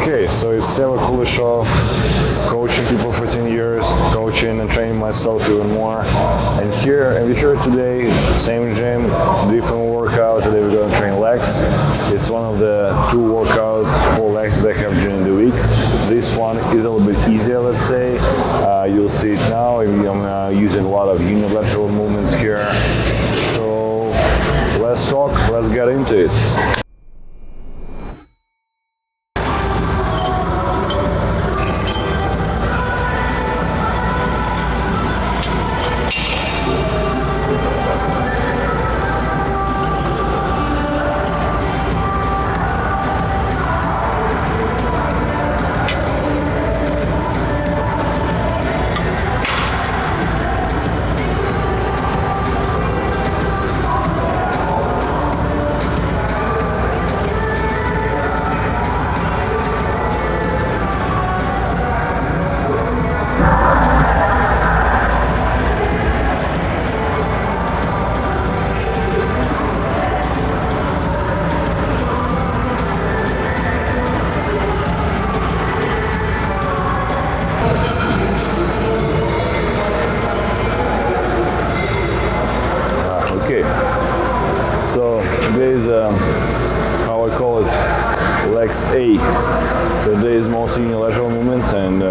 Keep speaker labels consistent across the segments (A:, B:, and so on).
A: Okay, so it's Seba Kulishov, coaching people for 10 years, coaching and training myself even more. And we're here today, same gym, different workout. Today we're going to train legs. It's one of the 2 workouts for legs that I have during the week. This one is a little bit easier, let's say. You'll see it now. I'm using a lot of unilateral movements here. So let's talk, let's get into it. So today is how I call it, legs A. So today is mostly unilateral movements, and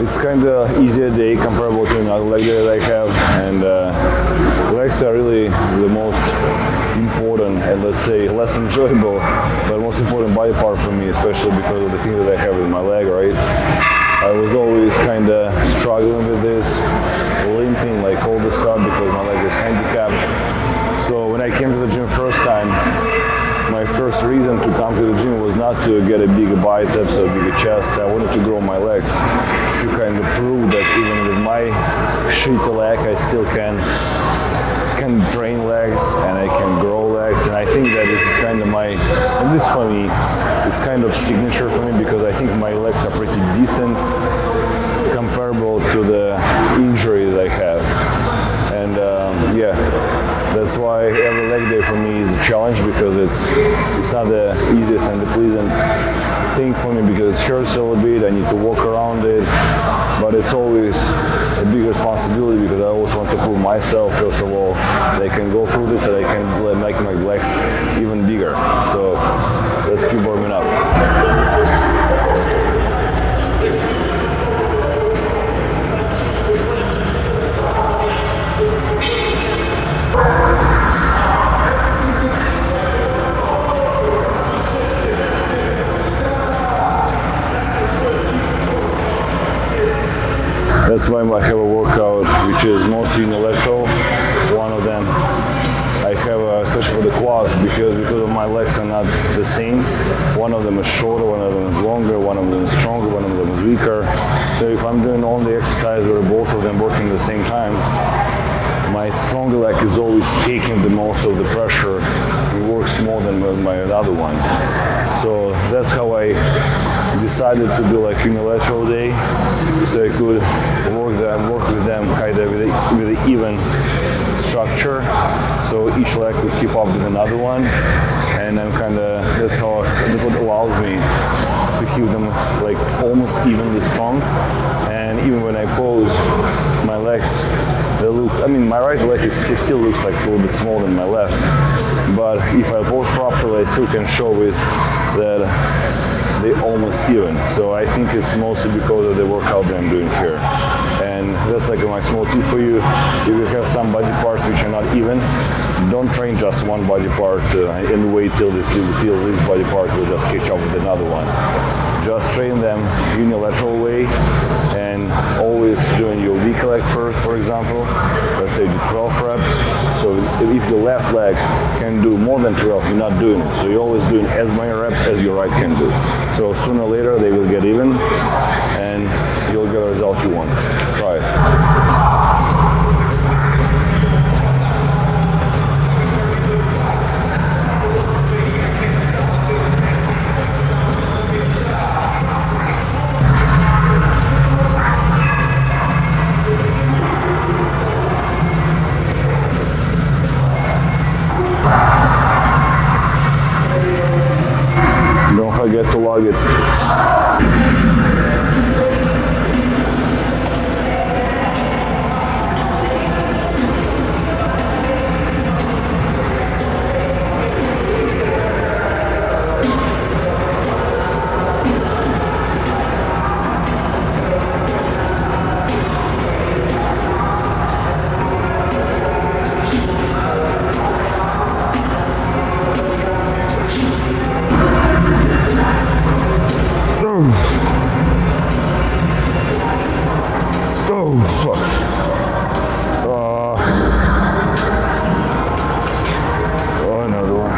A: it's kind of easier day comparable to another leg day that I have. And legs are really the most important and, let's say, less enjoyable, but most important body part for me, especially because of the thing that I have with my leg, right? I was always kind of struggling with this, limping, like all this stuff, because my leg is handicapped. So when I came to the gym first time, my first reason to come to the gym was not to get a bigger biceps or bigger chest. I wanted to grow my legs, to kind of prove that even with my shitty leg, I still can train legs and I can grow legs. And I think that it is kind of my, at least for me, it's kind of signature for me, because I think my legs are pretty decent comparable to the injury that I have. And yeah, that's why every leg day for me is a challenge, because it's not the easiest and the pleasant thing for me, because it hurts a little bit. I need to walk around it, but it's always a big responsibility, because I always want to prove myself, first of all, that I can go through this and I can make my legs even bigger. So let's keep warming up. That's why I have a workout which is mostly unilateral. One of them I have, especially for the quads, because of my legs are not the same. One of them is shorter, one of them is longer, one of them is stronger, one of them is weaker. So if I'm doing all the exercise where both of them working at the same time, my stronger leg is always taking the most of the pressure. It works more than my other one. So that's how I decided to do like unilateral day, so I could work with them kind of with an even structure, so each leg could keep up with another one, and then that's what allows me to keep them like almost evenly strong. And even when I pose, my legs, they look, I mean, my right leg still looks like it's a little bit smaller than my left, but if I pose properly, I still can show it that they're almost even. So I think it's mostly because of the workout that I'm doing here. And that's like my small tip for you. If you have some body parts which are not even, don't train just one body part and wait till this body part will just catch up with another one. Just train them unilateral way, and always doing your weak leg first, for example. Let's say do 12 reps. So if your left leg can do more than 12, you're not doing it. So you're always doing as many reps as your right can do. So sooner or later they will get even, and you'll get the result you want. Try it. forget to log it. Oh, fuck. Oh, another one.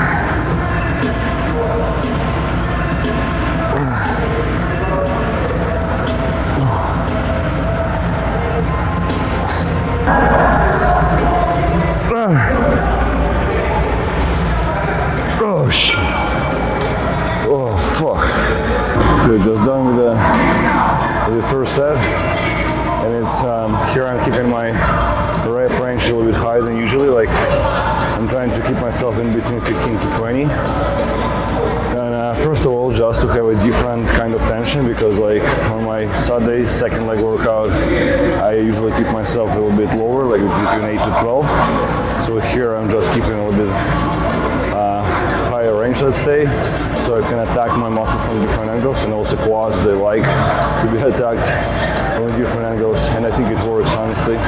A: Oh, shit. Oh, fuck. Okay, just done with the first set. And it's here I'm keeping my rep range a little bit higher than usually, like I'm trying to keep myself in between 15 to 20. And first of all, just to have a different kind of tension, because like on my Saturday second leg workout, I usually keep myself a little bit lower, like between 8 to 12. So here I'm just keeping a little bit higher range, let's say, so I can attack my muscles from different angles, and also quads, they like to be attacked from different angles, and I think it works, honestly.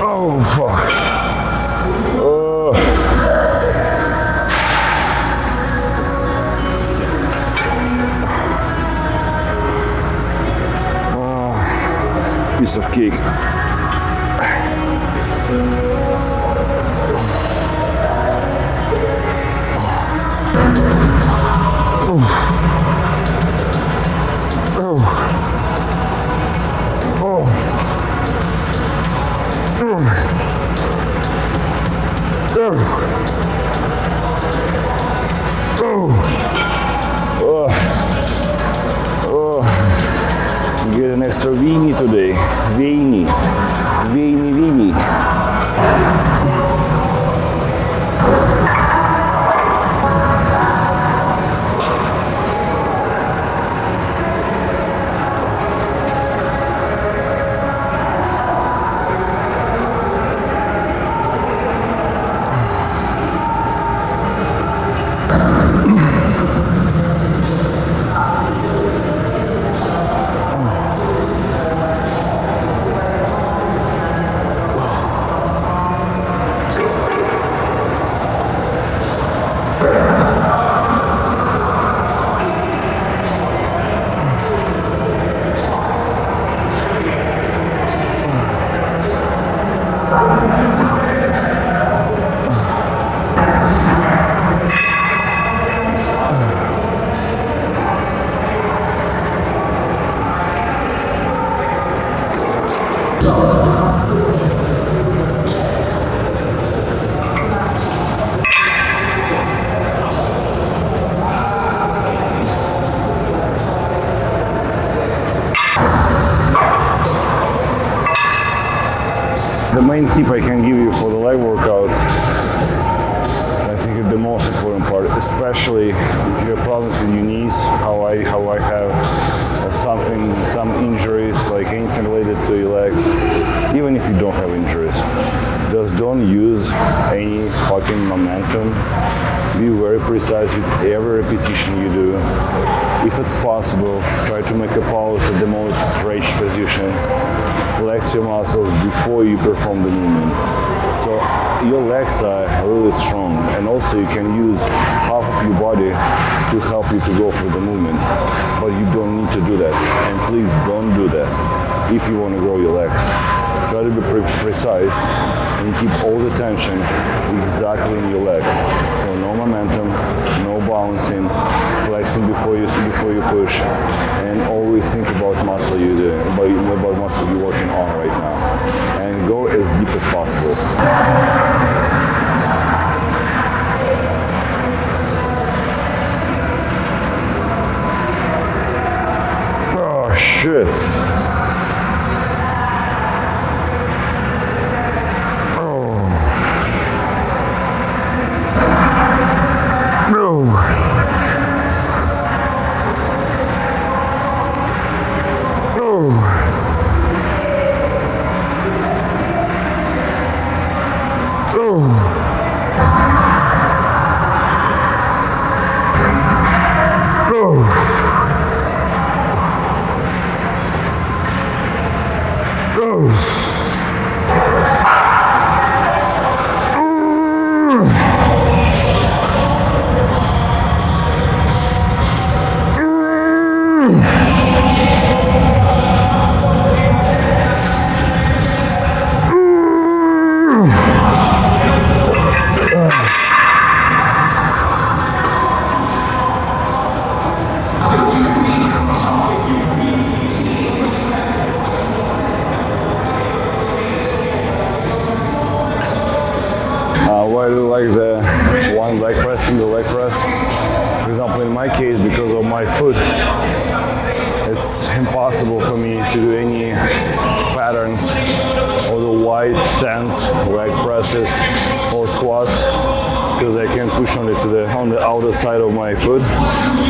A: Oh, fuck. Piece of cake. Get an extra weenie today. Weenie. The main tip I can give you for the leg workouts, I think it's the most important part, especially if you have problems with your knees, how I have some injuries, like anything related to your legs, even if you don't have injuries. Just don't use any fucking momentum. Be very precise with every repetition you do. If it's possible, try to make a pause at the most stretched position. Flex your muscles before you perform the movement. So your legs are really strong, and also you can use half of your body to help you to go through the movement. But you don't need to do that, and please don't do that if you want to grow your legs. Try to be precise and keep all the tension exactly in your leg. So no momentum, no bouncing, flexing before you push, and always think about muscle you do, about muscle you're working on right now, and go as deep as possible. Oh shit! Why do you like the one leg press, single leg press? For example, in my case, because of my foot, it's impossible for me to do any patterns or the wide stance leg presses or squats, because I can't push on the outer side of my foot.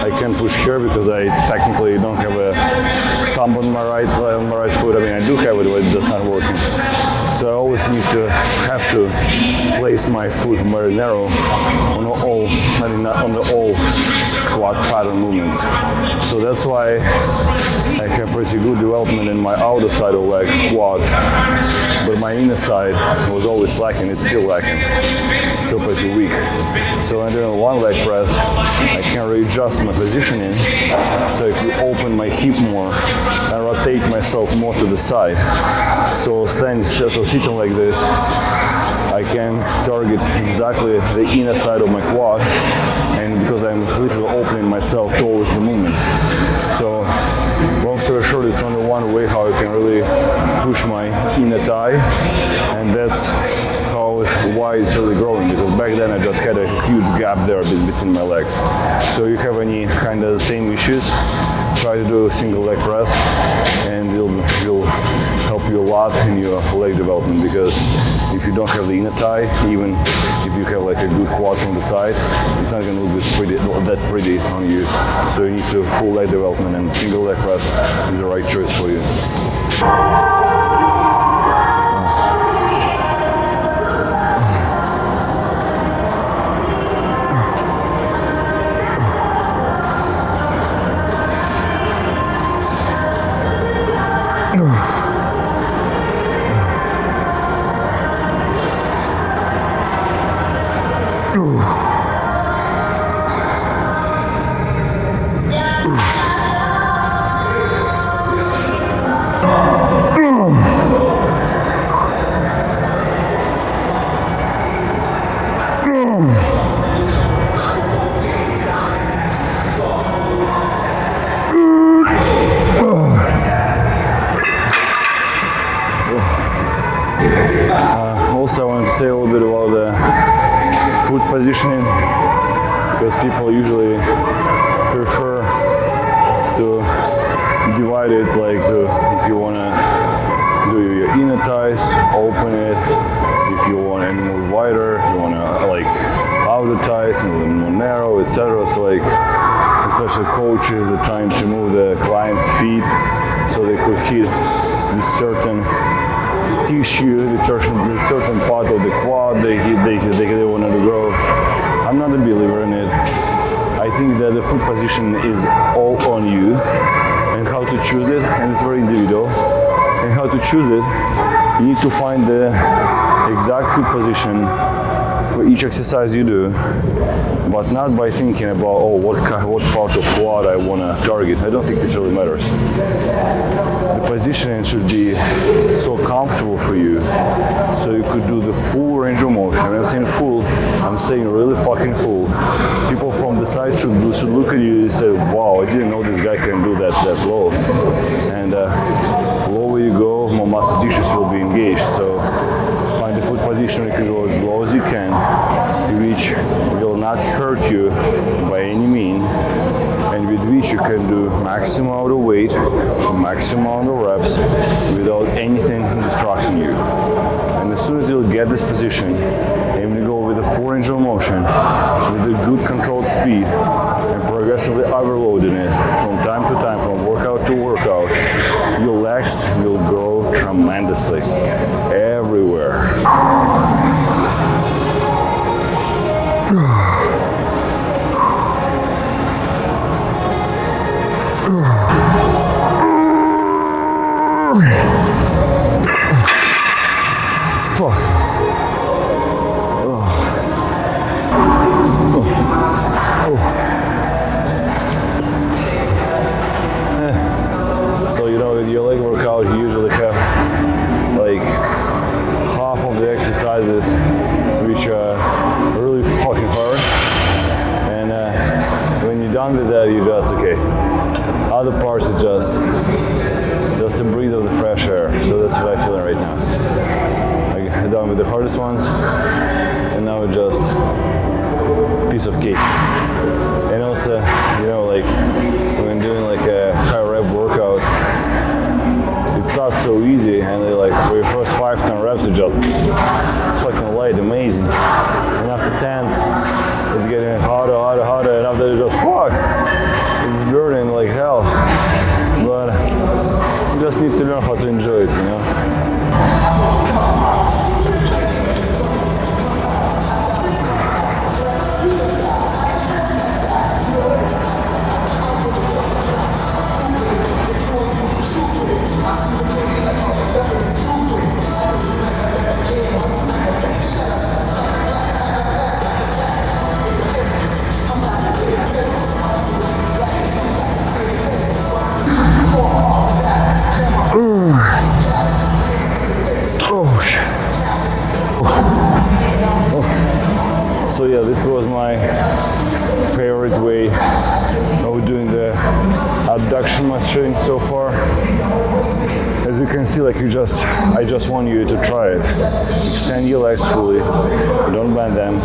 A: I can't push here because I technically don't have a thumb on my right foot. I mean, I do have it, but it's just not working. So I always have to place my foot very narrow on all squat pattern movements. So that's why I have pretty good development in my outer side of leg quad, but my inner side was always lacking. It's still lacking, still pretty weak. So when I'm doing one leg press, I can readjust my positioning, so I can open my hip more and rotate myself more to the side. So sitting like this, I can target exactly the inner side of my quad, and because I'm literally opening myself towards the movement. So long story short, it's only one way how I can really push my inner thigh, and that's why it's really growing, because back then I just had a huge gap there between my legs. So you have any kind of the same issues, try to do a single leg press, and it'll help you a lot in your leg development, because if you don't have the inner thigh, even if you have like a good quad from the side, it's not going to look that pretty on you. So you need to full leg development, and single leg press is the right choice for you. Also, I want to say a little bit about the foot positioning, because people usually prefer to divide it like if you want to do your inner thighs, open it. If you want to move wider, if you want to like outer thighs, move them more narrow, etc. So like, especially coaches are trying to move the client's feet so they could hit this certain tissue, the certain part of the quad they wanted to grow. I'm not a believer in it. I think that the foot position is all on you, and how to choose it, and it's very individual. And how to choose it, you need to find the exact foot position for each exercise you do, but not by thinking about, oh, what part of quad I want to target. I don't think it really matters. The positioning should be so comfortable for you, so you could do the full range of motion. When I'm saying full, I'm saying really fucking full. People from the side should look at you and say, wow, I didn't know this guy can do that low. And lower you go, more muscle tissues will be engaged. So find the foot position, you can go as low as you can, which will not hurt you by any means, and with which you can do maximum amount of weight, maximum amount of reps without anything distracting you. And as soon as you'll get this position, aim to go with a full range of motion, with a good controlled speed, and progressively overloading it from time to time, from workout to workout, your legs will grow tremendously everywhere. Fuck. So you know, with your leg workout, you usually have like half of the exercises which are really fucking hard, and when you're done with that, you just okay. Other parts are just a breath of the fresh air. So that's what I'm feeling right now. I'm done with the hardest ones, and now it's just piece of cake. And also, you know, like when doing like a high rep workout, it starts so easy, and like for your first 5-10 reps, it's fucking light, amazing. And after 10, it's getting harder, and after it's just fuck, it's burning like hell. But you just need to learn how to enjoy it, you know. So yeah, this was my favorite way of doing the abduction machine so far. As you can see, like I just want you to try it. Extend your legs fully, don't bend them,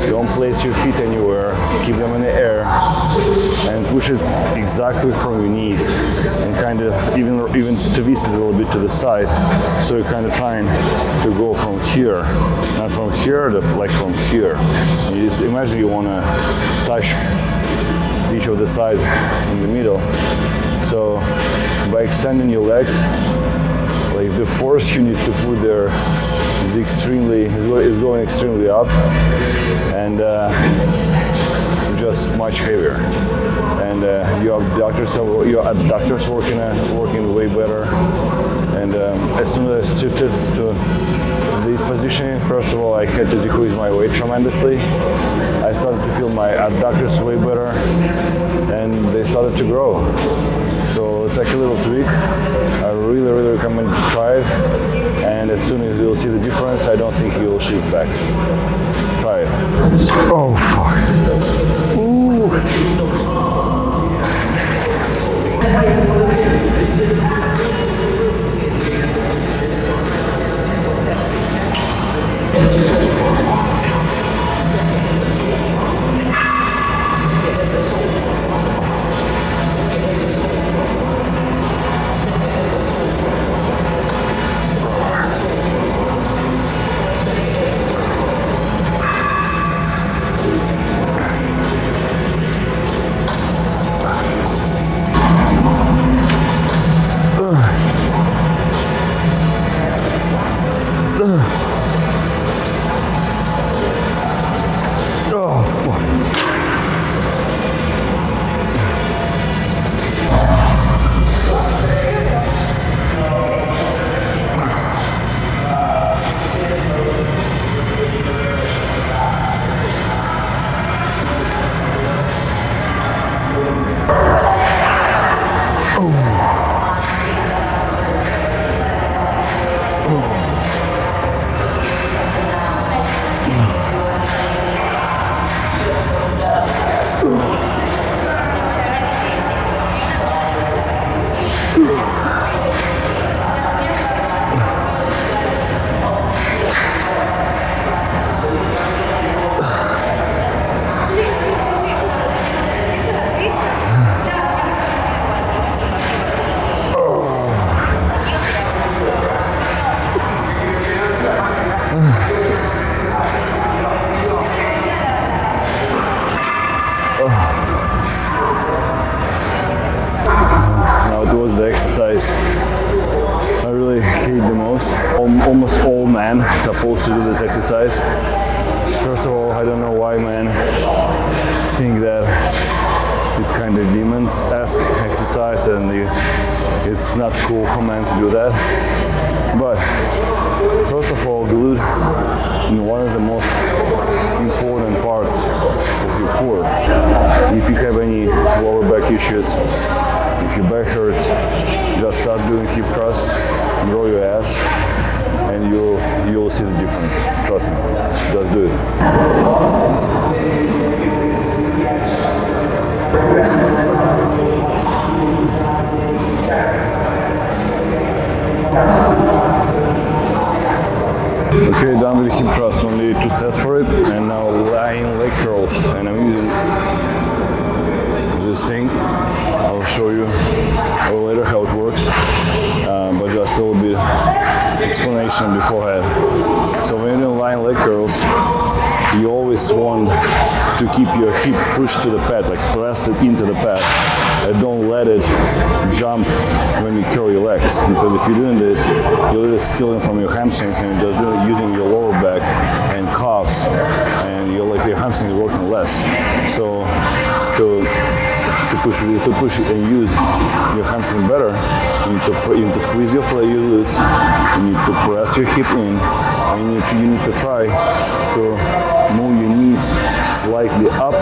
A: don't place your feet anywhere, keep them in the air, and push it exactly from your knees, and kind of even twist it a little bit to the side. So you're kind of trying to go from here, not from here, like from here. You just imagine you want to touch each of the sides in the middle. So by extending your legs, like the force you need to put there is going extremely up, and just much heavier. And your abductors working way better. And as soon as I shifted to this position, first of all, I had to decrease my weight tremendously. I started to feel my abductors way better, and they started to grow. So it's like a little tweak. I really recommend you to try it. And as soon as you'll see the difference, I don't think you'll shift back. Try it. Oh fuck. Ooh. Now towards the exercise I really hate the most. Almost all men are supposed to do this exercise. First of all, I don't know why men think that it's kind of demons-esque exercise and it's not cool for men to do that. But first of all, glute is one of the most important parts of your core. If you have any lower back issues, if your back hurts, just start doing hip thrust, grow your ass, and you'll see the difference. Trust me, just do it. Okay, done with the hip thrust, only 2 sets for it, and now lying leg curls, and I'm using this thing. I'll show you a little later how it works, but just a little bit explanation beforehand. So when you're doing lying leg curls, you always want to keep your hip pushed to the pad, like pressed it into the pad, and don't let it jump when you curl your legs, because if you're doing this, you're just stealing from your hamstrings and you're just using your lower back and calves, and your hamstrings are working less. So to push it and use your hamstring better, you need to squeeze your glutes, you need to press your hip in, and you need to try to move your knees slightly up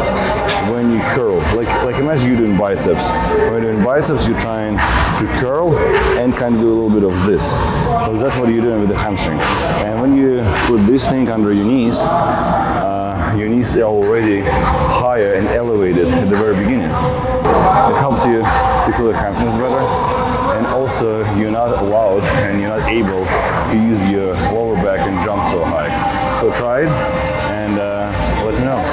A: when you curl. Like imagine you're doing biceps. When you're doing biceps, you're trying to curl and kind of do a little bit of this. So that's what you're doing with the hamstring. And when you put this thing under your knees are already higher and elevated at the very beginning. It helps you to feel the hamstrings better, and also you're not allowed and you're not able to use your lower back and jump so high. So try it and let me know.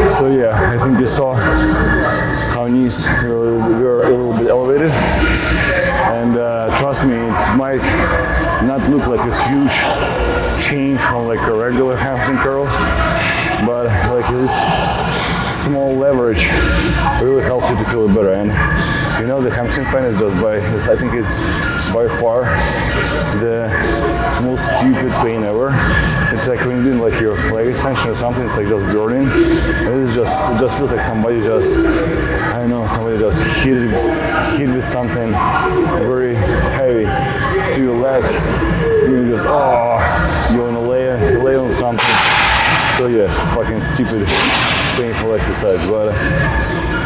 A: So yeah, I think you saw how knees were a little bit elevated, and trust me, it might not look like a huge change from like a regular hamstring curls, but like this small leverage really helps you to feel it better. And you know, the hamstring pain is just I think it's by far the most stupid pain ever. It's like when you're doing like your leg extension or something, it's like just burning. It just feels like somebody just hit with something very heavy to your legs. You just you're on a lay on something. So yes, fucking stupid, painful exercise. But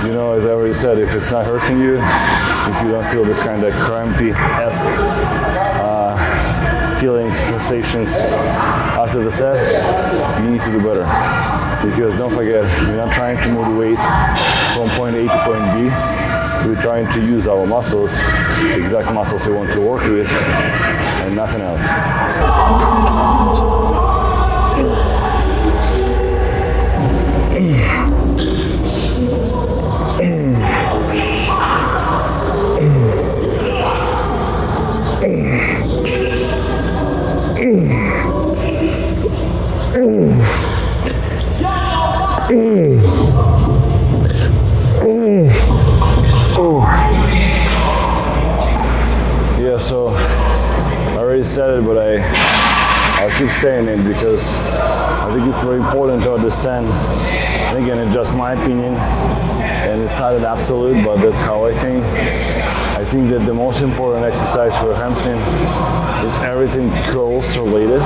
A: you know, as I already said, if it's not hurting you, if you don't feel this kind of crampy-esque feelings, sensations after the set, you need to do better. Because don't forget, we're not trying to move the weight from point A to point B. We're trying to use our muscles, the exact muscles we want to work with, and nothing else. Yeah, so I already said it, but I'll keep saying it because I think it's very important to understand. And again, it's just my opinion, and it's not an absolute, but that's how I think. I think that the most important exercise for a hamstring is everything curls related,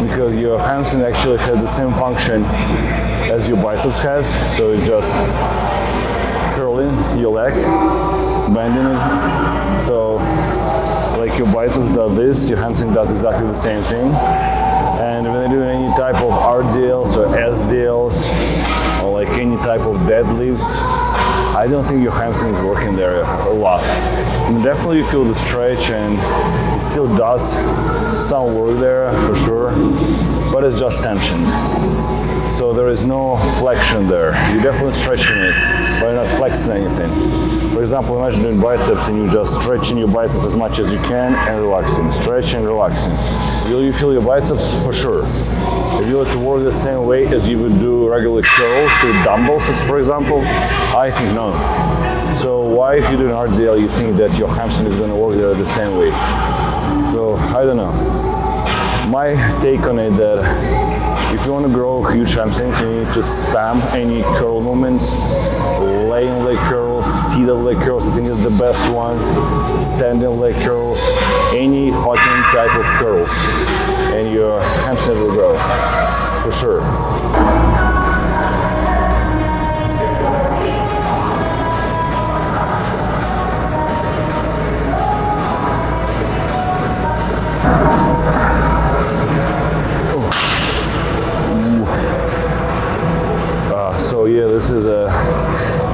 A: because your hamstring actually has the same function as your biceps has. So it's just curling your leg, bending it. So like your biceps does this, your hamstring does exactly the same thing. And when you're doing any type of RDLs or SDLs or like any type of deadlifts, I don't think your hamstring is working there a lot. And definitely you feel the stretch, and it still does some work there for sure, but it's just tension. So there is no flexion there. You're definitely stretching it, but you're not flexing anything. For example, imagine doing biceps and you're just stretching your biceps as much as you can and relaxing, stretching, relaxing. Will you feel your biceps? For sure. If you were to work the same way as you would do regular curls with dumbbells, for example, I think no. So why, if you do an RDL, you think that your hamstring is going to work there the same way? So I don't know. My take on it that if you want to grow huge hamstrings, you need to spam any curl movements, laying leg curls, seated leg curls, I think is the best one, standing leg curls, any fucking type of curls, and your hamstring will grow, for sure. So yeah, this is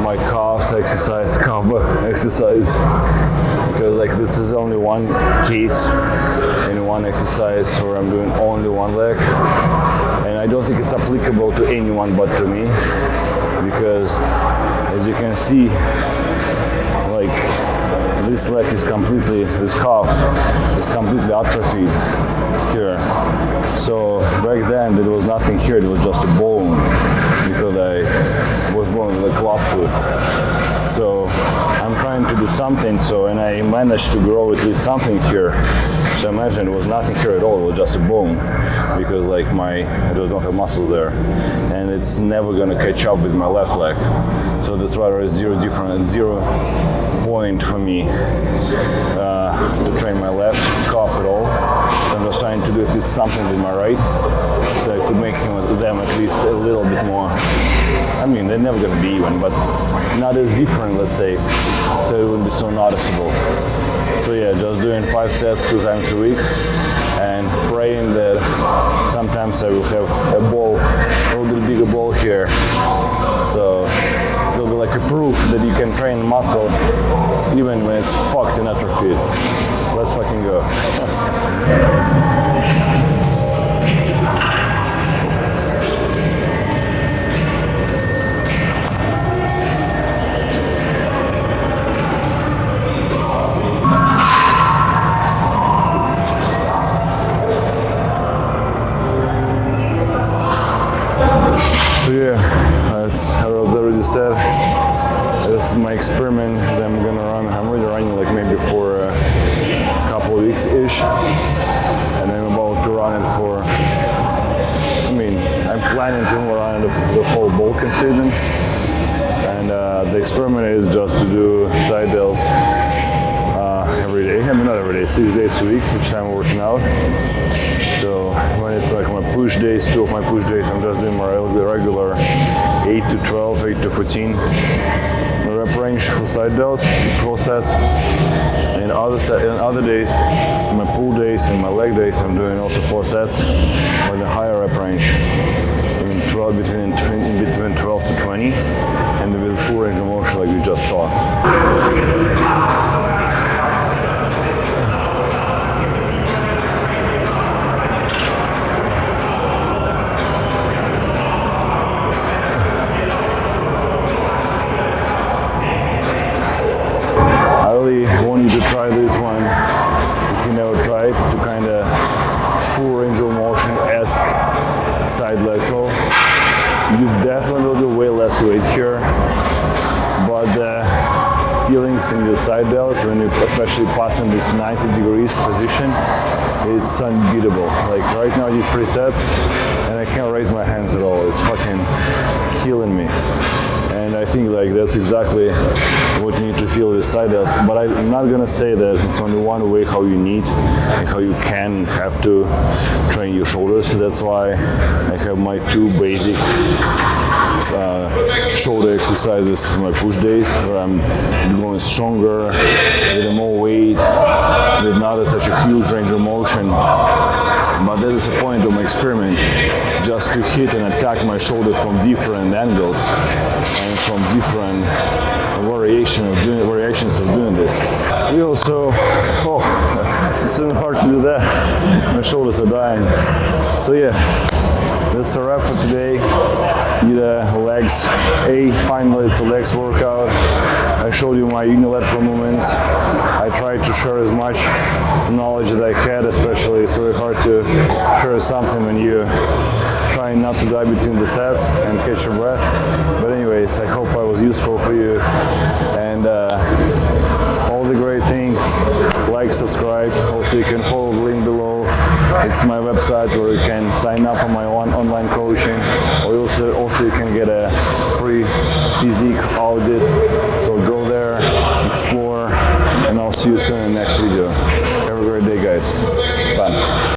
A: my calves exercise, combo exercise, because like this is only one case in one exercise where I'm doing only one leg, and I don't think it's applicable to anyone but to me, because as you can see, like this leg is completely, this calf is completely atrophied here. So back then there was nothing here, it was just a bone, because I was born with a club foot. So I'm trying to do something, and I managed to grow at least something here. So imagine it was nothing here at all, it was just a bone, because like I just don't have muscles there, and it's never gonna catch up with my left leg. So that's why there is zero point for me to train my left calf at all. So I'm just trying to do at least something with my right, so I could make them at least a little bit more. I mean, they're never gonna be even, but not as different, let's say, so it wouldn't be so noticeable. So yeah, just doing 5 sets 2 times a week, and praying that sometimes I will have a ball, a little bit bigger ball here. So it'll be like a proof that you can train muscle even when it's fucked and atrophied. Let's fucking go. So yeah, as I already said, this is my experiment that I'm gonna run. I'm already running like maybe for a couple of weeks-ish, and I'm about to run it for, I'm planning to run it the whole bulking season. And the experiment is just to do side delts every day. Not every day, 6 days a week, each time I'm working out. So when it's like my push days, 2 of my push days, I'm just doing my regular 8 to 12, 8 to 14 rep range for side delts, 4 sets. And other days, my pull days and my leg days, I'm doing also 4 sets with a higher rep range, between 12 to 20, and with full range of motion like we just saw. Try this one if you never tried, to kind of full range of motion-esque side lateral. You definitely will do way less weight here, but the feelings in your side delts when you especially pass in this 90 degrees position, it's unbeatable. Like right now I do 3 sets and I can't raise my hands at all. It's fucking killing me. And And I think like that's exactly what you need to feel with side delts. But I'm not gonna say that it's only one way how you need and how you can have to train your shoulders. So that's why I have my 2 basic shoulder exercises for my push days, where I'm going stronger with more weight, with not such a huge range of motion. But that is the point of my experiment, just to hit and attack my shoulders from different angles and from different variations of doing this. We also, it's even hard to do that. My shoulders are dying. So yeah, that's a wrap for today. Either legs. Finally it's a legs workout. I showed you my unilateral movements. I tried to share as much knowledge that I had, especially it's really hard to share something when you're trying not to die between the sets and catch your breath. But anyways, I hope I was useful for you, and all the great things. Like, subscribe. Also you can follow the link below. It's my website where you can sign up on my online coaching, or also you can get a free physique audit. So go there, explore, and I'll see you soon in the next video.